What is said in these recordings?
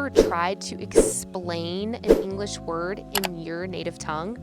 ever tried to explain an English word in your native tongue,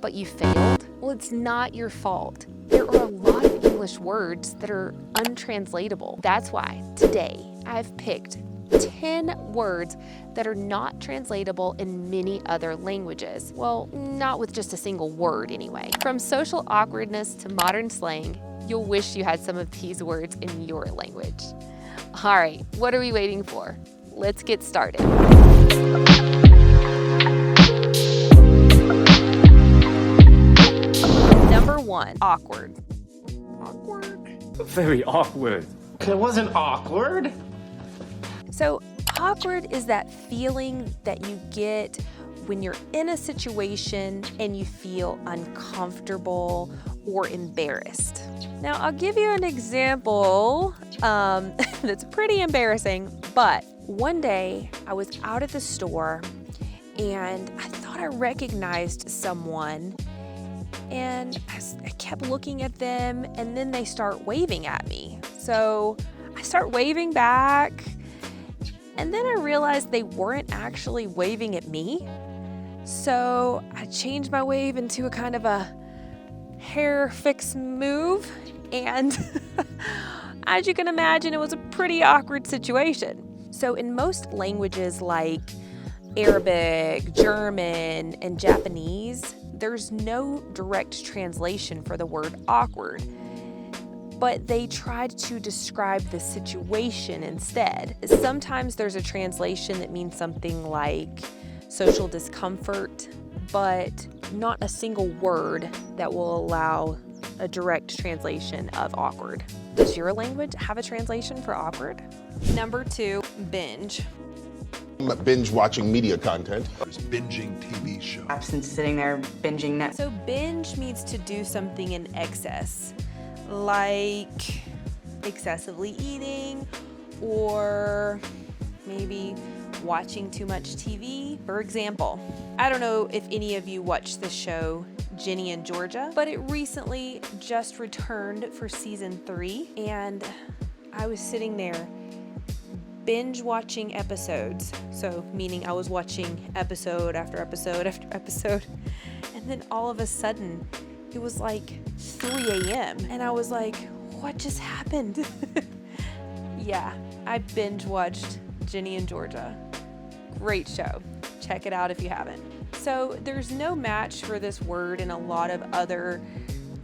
but you failed? Well, it's not your fault. There are a lot of English words that are untranslatable. That's why today I've picked 10 words that are not translatable in many other languages. Well, not with just a single word anyway. From social awkwardness to modern slang, you'll wish you had some of these words in your language. All right, what are we waiting for? Let's get started. Number 1, awkward. Awkward? Very awkward. It wasn't awkward. So awkward is that feeling that you get when you're in a situation and you feel uncomfortable or embarrassed. Now, I'll give you an example that's pretty embarrassing, but one day I was out at the store and I thought I recognized someone, and I kept looking at them, and then they start waving at me. So I start waving back, and then I realized they weren't actually waving at me. So I changed my wave into a kind of a hair fix move, and as you can imagine, it was a pretty awkward situation. So in most languages like Arabic, German, and Japanese, there's no direct translation for the word awkward, but they tried to describe the situation instead. Sometimes there's a translation that means something like social discomfort, but not a single word that will allow a direct translation of awkward. Does your language have a translation for awkward? Number 2, binge. Binge watching media content. Binging TV show. Absent sitting there binging Netflix. So binge means to do something in excess, like excessively eating or maybe watching too much TV. For example, I don't know if any of you watched the show Ginny and Georgia, but it recently just returned for season 3, and I was sitting there binge watching episodes. So meaning I was watching episode after episode after episode, and then all of a sudden it was like 3 a.m. and I was like, what just happened? Yeah, I binge watched Ginny and Georgia. Great show. Check it out if you haven't. So there's no match for this word in a lot of other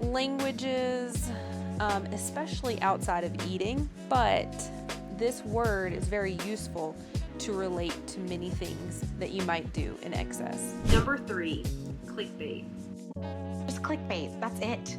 languages, especially outside of eating, but this word is very useful to relate to many things that you might do in excess. Number 3, clickbait. Just clickbait, that's it.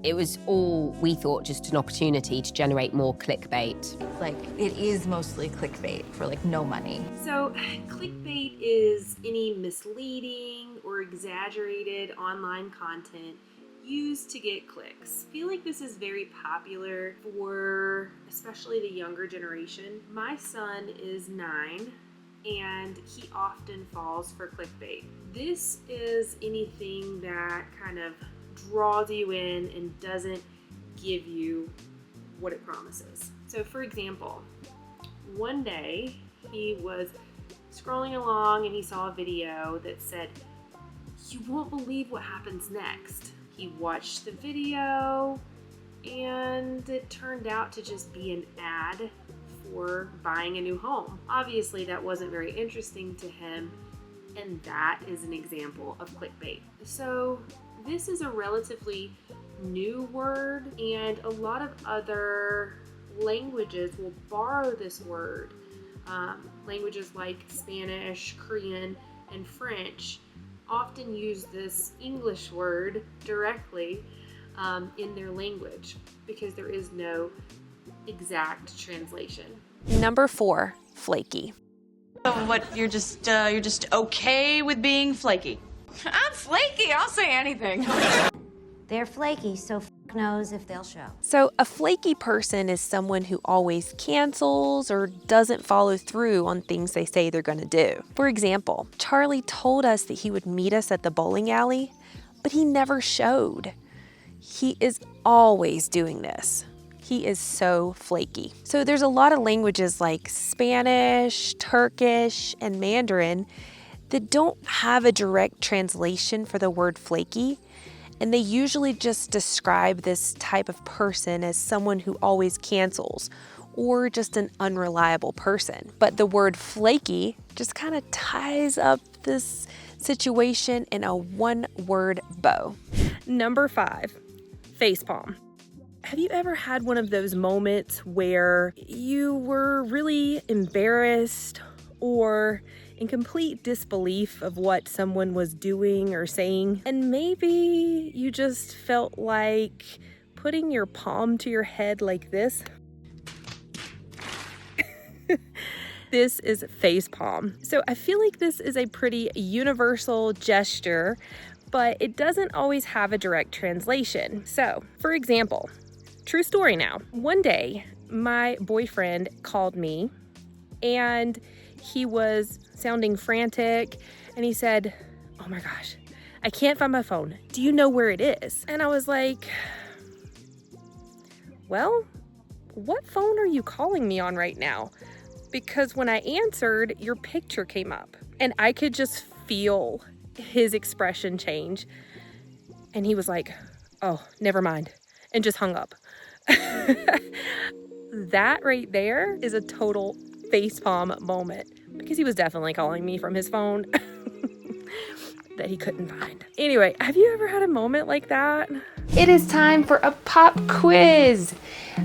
It was all, we thought, just an opportunity to generate more clickbait. Like, it is mostly clickbait for like no money. So clickbait is any misleading or exaggerated online content used to get clicks. I feel like this is very popular for especially the younger generation. My son is 9 and he often falls for clickbait. This is anything that kind of draws you in and doesn't give you what it promises. So for example, one day he was scrolling along and he saw a video that said, "You won't believe what happens next." He watched the video and it turned out to just be an ad for buying a new home. Obviously that wasn't very interesting to him, and that is an example of clickbait. So this is a relatively new word, and a lot of other languages will borrow this word. Languages like Spanish, Korean, and French often use this English word directly in their language because there is no exact translation. Number 4, flaky. What, you're just okay with being flaky? I'm flaky, I'll say anything. They're flaky, so f knows if they'll show. So a flaky person is someone who always cancels or doesn't follow through on things they say they're gonna do. For example, Charlie told us that he would meet us at the bowling alley, but he never showed. He is always doing this. He He is so flaky. So there's a lot of languages like Spanish, Turkish, and Mandarin that don't have a direct translation for the word flaky. And they usually just describe this type of person as someone who always cancels or just an unreliable person. But the word flaky just kind of ties up this situation in a one-word bow. Number 5, facepalm. Have you ever had one of those moments where you were really embarrassed or in complete disbelief of what someone was doing or saying, and maybe you just felt like putting your palm to your head like this? This is facepalm. So I feel like this is a pretty universal gesture, but it doesn't always have a direct translation. So, for example, true story now. One day, my boyfriend called me and he was sounding frantic and he said, "Oh my gosh, I can't find my phone. Do you know where it is?" And I was like, "Well, what phone are you calling me on right now?" Because when I answered, your picture came up and I could just feel his expression change. And he was like, "Oh, never mind," and just hung up. That right there is a total facepalm moment because he was definitely calling me from his phone that he couldn't find. Anyway, have you ever had a moment like that? It is time for a pop quiz.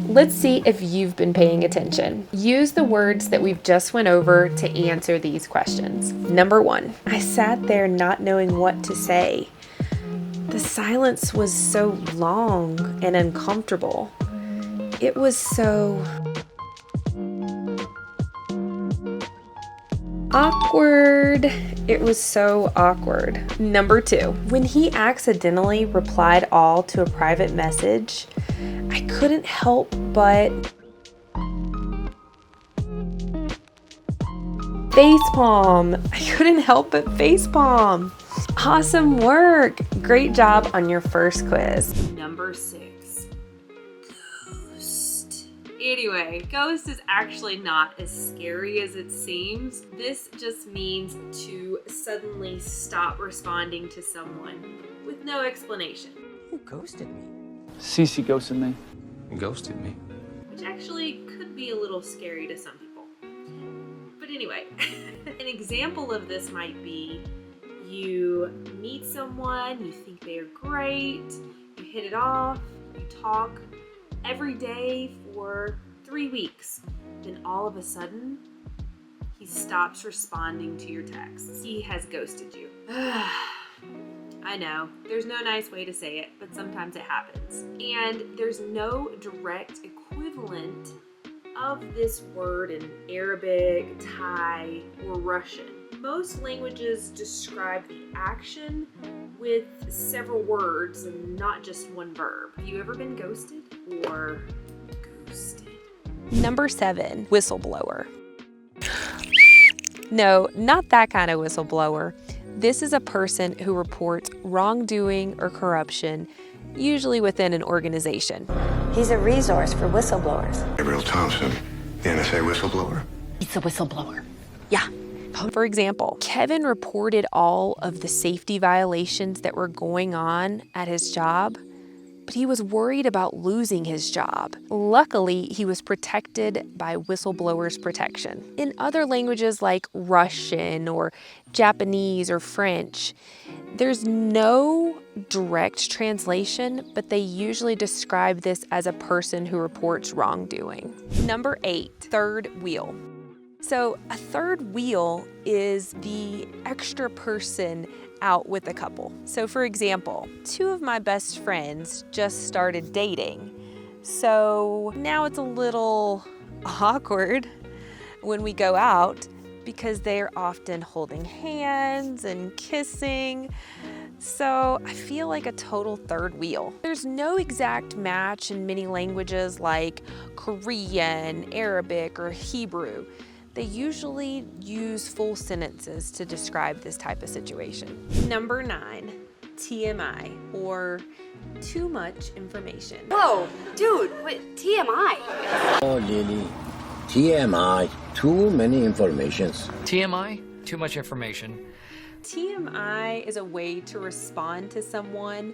Let's see if you've been paying attention. Use the words that we've just went over to answer these questions. Number 1, I sat there not knowing what to say. The silence was so long and uncomfortable. It was so awkward. It was so awkward. Number 2, when he accidentally replied all to a private message, I couldn't help but facepalm. I couldn't help but facepalm. Awesome work. Great job on your first quiz. Number 6, ghost. Anyway, ghost is actually not as scary as it seems. This just means to suddenly stop responding to someone with no explanation. Who ghosted me? Cece ghosted me. Ghosted me. Which actually could be a little scary to some people. But anyway, an example of this might be you meet someone, you think they're great, you hit it off, you talk every day for 3 weeks. Then all of a sudden, he stops responding to your texts. He has ghosted you. I know, there's no nice way to say it, but sometimes it happens. And there's no direct equivalent of this word in Arabic, Thai, or Russian. Most languages describe the action with several words and not just one verb. Have you ever been ghosted or ghosted? Number 7, whistleblower. No, not that kind of whistleblower. This is a person who reports wrongdoing or corruption, usually within an organization. He's a resource for whistleblowers. Gabriel Thompson, the NSA whistleblower. He's a whistleblower. Yeah. For example, Kevin reported all of the safety violations that were going on at his job, but he was worried about losing his job. Luckily, he was protected by whistleblowers protection. In other languages like Russian or Japanese or French, there's no direct translation, but they usually describe this as a person who reports wrongdoing. Number 8, third wheel. So a third wheel is the extra person out with a couple. So for example, 2 of my best friends just started dating. So now it's a little awkward when we go out because they're often holding hands and kissing. So I feel like a total third wheel. There's no exact match in many languages like Korean, Arabic, or Hebrew. They usually use full sentences to describe this type of situation. Number 9, TMI, or too much information. Whoa, dude, what TMI? Oh, Lily. TMI. Too many informations. TMI? Too much information. TMI is a way to respond to someone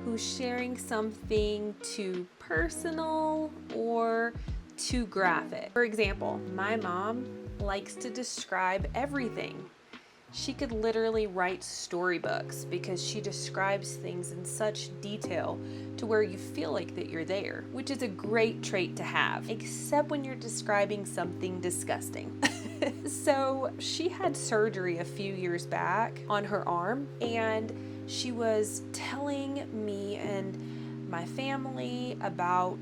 who's sharing something too personal or too graphic. For example, my mom likes to describe everything. She could literally write storybooks because she describes things in such detail to where you feel like that you're there, which is a great trait to have, except when you're describing something disgusting. So she had surgery a few years back on her arm, and she was telling me and my family about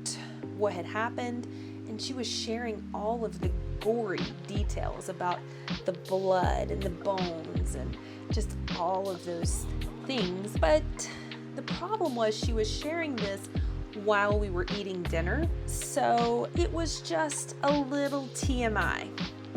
what had happened, and she was sharing all of the gory details about the blood and the bones and just all of those things. But the problem was she was sharing this while we were eating dinner, so it was just a little TMI,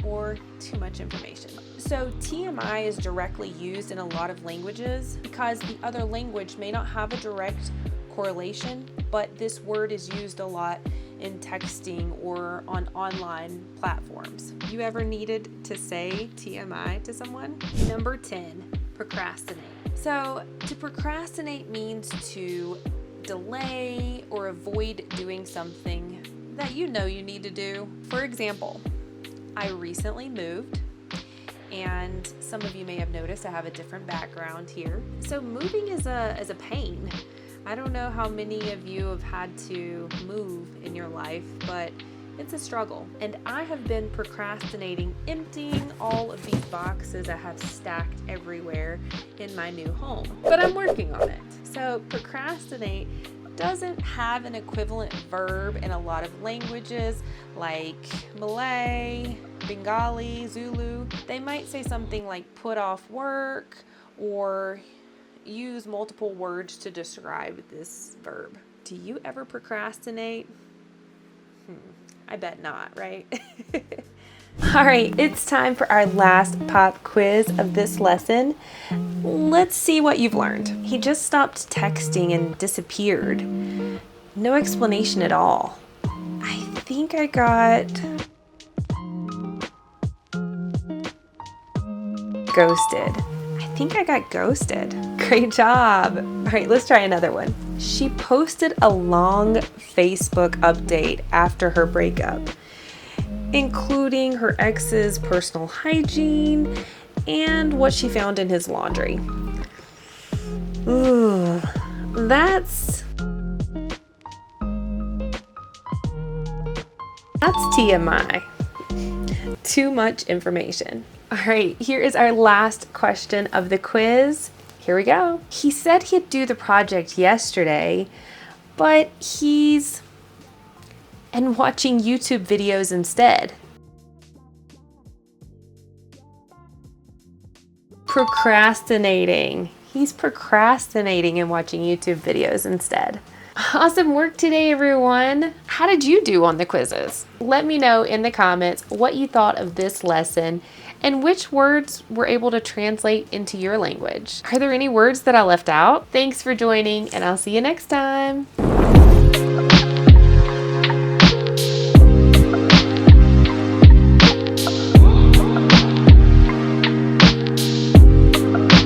or too much information. So TMI is directly used in a lot of languages because the other language may not have a direct correlation, but this word is used a lot in texting or on online platforms. You ever needed to say TMI to someone? Number 10, procrastinate. So to procrastinate means to delay or avoid doing something that you know you need to do. For example, I recently moved, and some of you may have noticed I have a different background here. So moving is a pain. I don't know how many of you have had to move in your life, but it's a struggle. And I have been procrastinating emptying all of these boxes I have stacked everywhere in my new home. But I'm working on it. So procrastinate doesn't have an equivalent verb in a lot of languages like Malay, Bengali, Zulu. They might say something like put off work or use multiple words to describe this verb. Do you ever procrastinate? I bet not, right? All right, it's time for our last pop quiz of this lesson. Let's see what you've learned. He just stopped texting and disappeared. No explanation at all. I think I got ghosted. Great job. All right, let's try another one. She posted a long Facebook update after her breakup, including her ex's personal hygiene and what she found in his laundry. Ooh, that's TMI. Too much information. All right, here is our last question of the quiz. Here we go. He said he'd do the project yesterday, but he's watching YouTube videos instead. Procrastinating. He's procrastinating and watching YouTube videos instead. Awesome work today, everyone. How did you do on the quizzes? Let me know in the comments what you thought of this lesson and which words were able to translate into your language. Are there any words that I left out? Thanks for joining, and I'll see you next time.